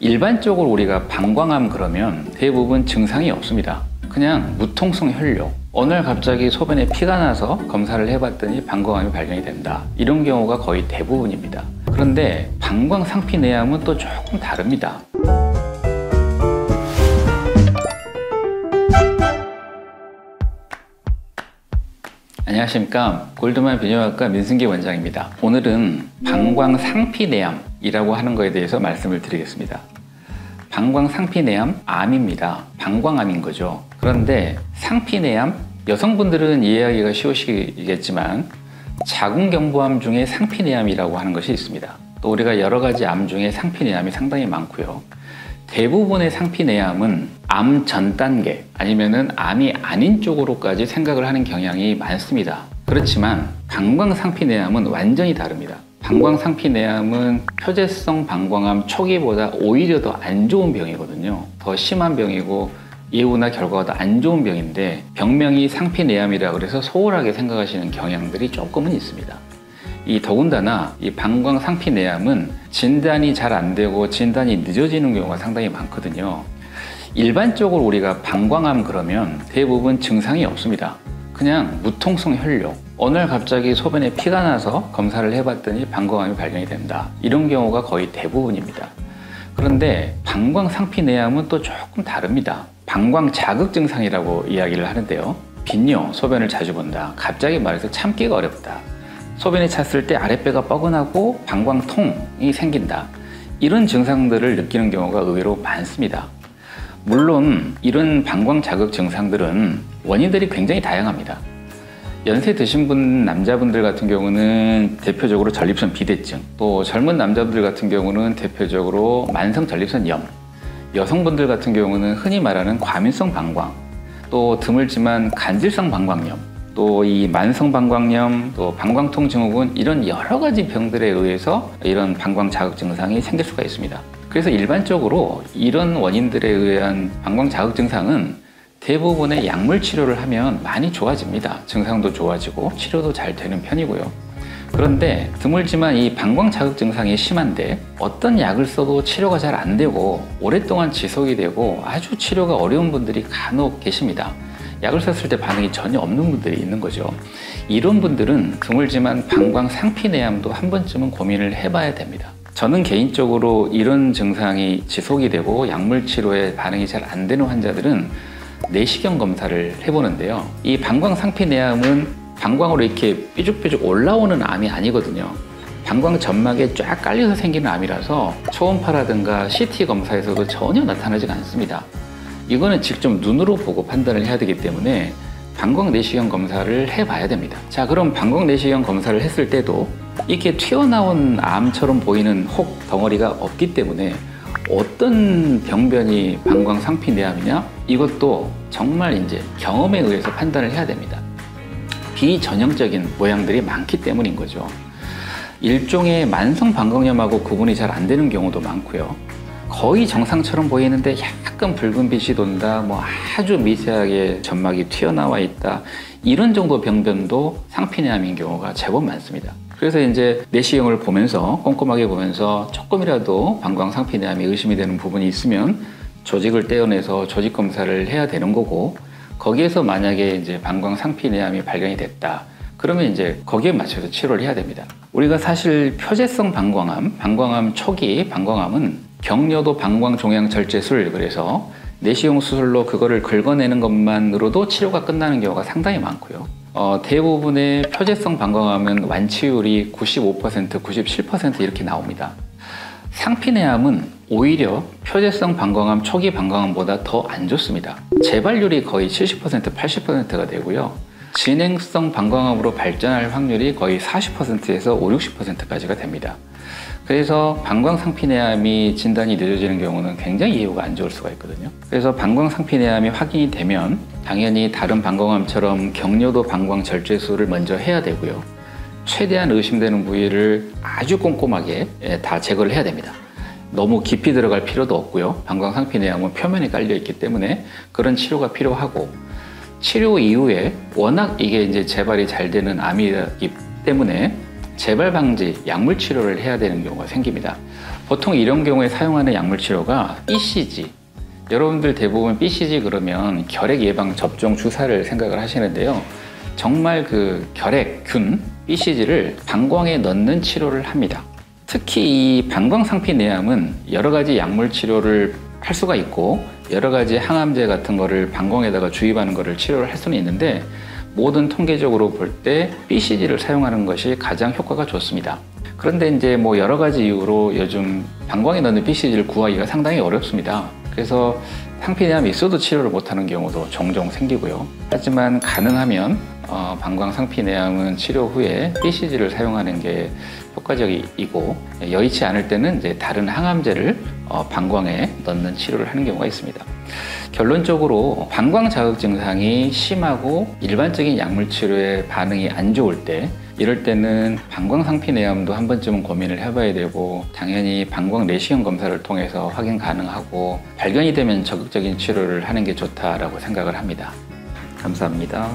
일반적으로 우리가 방광암 그러면 대부분 증상이 없습니다. 그냥 무통성 혈뇨, 어느 날 갑자기 소변에 피가 나서 검사를 해봤더니 방광암이 발견이 된다, 이런 경우가 거의 대부분입니다. 그런데 방광상피내암은 또 조금 다릅니다. 안녕하십니까, 골드만 비뇨기과 민승기 원장입니다. 오늘은 방광상피내암이라고 하는 것에 대해서 말씀을 드리겠습니다. 방광상피내암, 암입니다. 방광암인 거죠. 그런데 상피내암, 여성분들은 이해하기가 쉬우시겠지만 자궁경부암 중에 상피내암이라고 하는 것이 있습니다. 또 우리가 여러 가지 암 중에 상피내암이 상당히 많고요. 대부분의 상피내암은 암 전 단계 아니면은 암이 아닌 쪽으로까지 생각을 하는 경향이 많습니다. 그렇지만 방광상피내암은 완전히 다릅니다. 방광상피내암은 표재성 방광암 초기보다 오히려 더 안 좋은 병이거든요. 더 심한 병이고 예후나 결과가 더 안 좋은 병인데 병명이 상피내암이라 그래서 소홀하게 생각하시는 경향들이 조금은 있습니다. 더군다나 이 방광상피내암은 진단이 잘 안 되고 진단이 늦어지는 경우가 상당히 많거든요. 일반적으로 우리가 방광암 그러면 대부분 증상이 없습니다. 그냥 무통성 혈뇨, 어느 날 갑자기 소변에 피가 나서 검사를 해봤더니 방광암이 발견이 된다, 이런 경우가 거의 대부분입니다. 그런데 방광상피내암은 또 조금 다릅니다. 방광자극 증상이라고 이야기를 하는데요. 빈뇨, 소변을 자주 본다, 갑자기 말해서 참기가 어렵다, 소변이 찼을 때 아랫배가 뻐근하고 방광통이 생긴다, 이런 증상들을 느끼는 경우가 의외로 많습니다. 물론 이런 방광자극 증상들은 원인들이 굉장히 다양합니다. 연세 드신 남자분들 같은 경우는 대표적으로 전립선 비대증, 또 젊은 남자분들 같은 경우는 대표적으로 만성 전립선염, 여성분들 같은 경우는 흔히 말하는 과민성 방광, 또 드물지만 간질성 방광염, 또 이 만성 방광염, 또 방광통 증후군, 이런 여러 가지 병들에 의해서 이런 방광자극 증상이 생길 수가 있습니다. 그래서 일반적으로 이런 원인들에 의한 방광자극 증상은 대부분의 약물 치료를 하면 많이 좋아집니다. 증상도 좋아지고 치료도 잘 되는 편이고요. 그런데 드물지만 이 방광자극 증상이 심한데 어떤 약을 써도 치료가 잘 안 되고 오랫동안 지속이 되고 아주 치료가 어려운 분들이 간혹 계십니다. 약을 썼을 때 반응이 전혀 없는 분들이 있는 거죠. 이런 분들은 드물지만 방광상피내암도 한 번쯤은 고민을 해봐야 됩니다. 저는 개인적으로 이런 증상이 지속이 되고 약물 치료에 반응이 잘 안 되는 환자들은 내시경 검사를 해보는데요. 이 방광상피내암은 방광으로 이렇게 삐죽삐죽 올라오는 암이 아니거든요. 방광 점막에 쫙 깔려서 생기는 암이라서 초음파라든가 CT 검사에서도 전혀 나타나지 않습니다. 이거는 직접 눈으로 보고 판단을 해야 되기 때문에 방광내시경 검사를 해봐야 됩니다. 자, 그럼 방광내시경 검사를 했을 때도 이렇게 튀어나온 암처럼 보이는 혹 덩어리가 없기 때문에 어떤 병변이 방광상피내암이냐? 이것도 정말 이제 경험에 의해서 판단을 해야 됩니다. 비전형적인 모양들이 많기 때문인 거죠. 일종의 만성 방광염하고 구분이 잘 안 되는 경우도 많고요. 거의 정상처럼 보이는데 약간 붉은 빛이 돈다, 뭐 아주 미세하게 점막이 튀어나와 있다, 이런 정도 병변도 상피내암인 경우가 제법 많습니다. 그래서 이제 내시경을 보면서 꼼꼼하게 보면서 조금이라도 방광상피내암이 의심이 되는 부분이 있으면 조직을 떼어내서 조직 검사를 해야 되는 거고, 거기에서 만약에 이제 방광상피내암이 발견이 됐다, 그러면 이제 거기에 맞춰서 치료를 해야 됩니다. 우리가 사실 표재성 방광암, 방광암 초기 방광암은 경려도 방광종양절제술, 그래서 내시경 수술로 그거를 긁어내는 것만으로도 치료가 끝나는 경우가 상당히 많고요. 대부분의 표재성 방광암은 완치율이 95%, 97% 이렇게 나옵니다. 상피내암은 오히려 표재성 방광암 초기 방광암보다 더 안 좋습니다. 재발률이 거의 70%, 80%가 되고요. 진행성 방광암으로 발전할 확률이 거의 40%에서 50, 60%까지가 됩니다. 그래서 방광상피내암이 진단이 늦어지는 경우는 굉장히 예후가 안 좋을 수가 있거든요. 그래서 방광상피내암이 확인이 되면 당연히 다른 방광암처럼 경려도 방광절제술을 먼저 해야 되고요. 최대한 의심되는 부위를 아주 꼼꼼하게 다 제거를 해야 됩니다. 너무 깊이 들어갈 필요도 없고요. 방광상피내암은 표면에 깔려 있기 때문에 그런 치료가 필요하고, 치료 이후에 워낙 이게 이제 재발이 잘 되는 암이기 때문에 재발 방지 약물 치료를 해야 되는 경우가 생깁니다. 보통 이런 경우에 사용하는 약물 치료가 BCG. 여러분들 대부분 BCG 그러면 결핵 예방 접종 주사를 생각을 하시는데요. 정말 그 결핵균 BCG를 방광에 넣는 치료를 합니다. 특히 이 방광상피내암은 여러 가지 약물 치료를 할 수가 있고 여러 가지 항암제 같은 거를 방광에다가 주입하는 거를 치료를 할 수는 있는데 모든 통계적으로 볼 때 BCG를 사용하는 것이 가장 효과가 좋습니다. 그런데 이제 뭐 여러 가지 이유로 요즘 방광에 넣는 BCG를 구하기가 상당히 어렵습니다. 그래서 상피내암이 있어도 치료를 못하는 경우도 종종 생기고요. 하지만 가능하면 방광 상피내암은 치료 후에 BCG를 사용하는 게 효과적이고 여의치 않을 때는 이제 다른 항암제를 방광에 넣는 치료를 하는 경우가 있습니다. 결론적으로 방광 자극 증상이 심하고 일반적인 약물 치료에 반응이 안 좋을 때 이럴 때는 방광 상피내암도 한 번쯤은 고민을 해봐야 되고 당연히 방광 내시경 검사를 통해서 확인 가능하고 발견이 되면 적극적인 치료를 하는 게 좋다라고 생각을 합니다. 감사합니다.